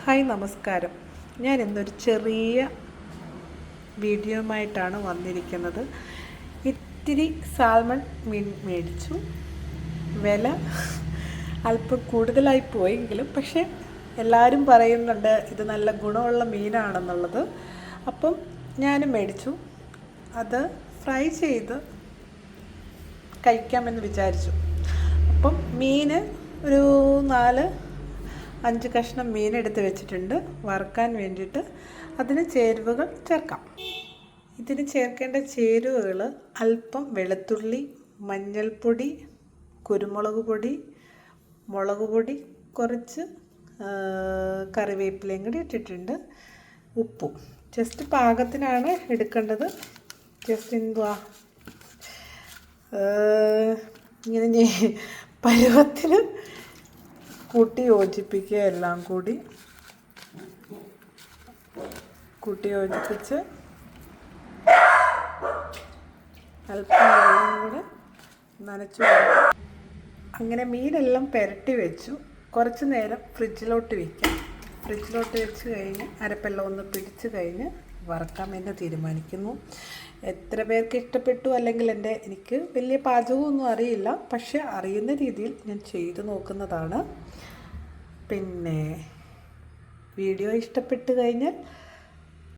Hi നമസ്കാരം. ഞാൻ ഇന്നൊരു ചെറിയ വീഡിയോയുമായിട്ടാണ് വന്നിരിക്കുന്നത്. ഇത്തിരി സാൽമൺ മീൻ മേടിച്ചു. വില അല്പം കൂടുതലായി പോയെങ്കിലും പക്ഷേ എല്ലാവരും പറയുന്നുണ്ട് ഇത് നല്ല ഗുണമുള്ള മീനാണെന്നുള്ളത്. അപ്പം ഞാനും മേടിച്ചു. അത് ഫ്രൈ ചെയ്ത് കഴിക്കാമെന്ന് വിചാരിച്ചു. അപ്പം മീൻ ഒരു 4-5 കഷ്ണം മീനെടുത്ത് വെച്ചിട്ടുണ്ട് വറുക്കാൻ വേണ്ടിയിട്ട്. അതിന് ചേരുവകൾ ചേർക്കാം. ഇതിന് ചേർക്കേണ്ട ചേരുവകൾ അല്പം വെളുത്തുള്ളി, മഞ്ഞൾപ്പൊടി, കുരുമുളക് പൊടി, മുളക് പൊടി, കുറച്ച് കറിവേപ്പിലയും കൂടി ഇട്ടിട്ടുണ്ട്. ഉപ്പും ജസ്റ്റ് പാകത്തിനാണ് എടുക്കേണ്ടത്. ജസ്റ്റ് എന്തുവാ ഇങ്ങനെ പരുവത്തിന് കൂട്ടി യോജിപ്പിക്കുക. എല്ലാം കൂടി കൂട്ടി യോജിപ്പിച്ച് അല്പം വെള്ളം കൂടെ നനച്ചു. അങ്ങനെ മീനെല്ലാം പുരട്ടി വെച്ചു. കുറച്ച് നേരം ഫ്രിഡ്ജിലോട്ട് വയ്ക്കാം. ഫ്രിഡ്ജിലോട്ട് വെച്ച് കഴിഞ്ഞ് അരപ്പെല്ലാം ഒന്ന് പിടിച്ച് കഴിഞ്ഞ് വറുക്കാമെന്ന് തീരുമാനിക്കുന്നു. എത്ര പേർക്ക് ഇഷ്ടപ്പെട്ടു അല്ലെങ്കിൽ എനിക്ക് വലിയ പാചകമൊന്നും അറിയില്ല, പക്ഷെ അറിയുന്ന രീതിയിൽ ഞാൻ ചെയ്തു നോക്കുന്നതാണ്. പിന്നെ വീഡിയോ ഇഷ്ടപ്പെട്ട് കഴിഞ്ഞാൽ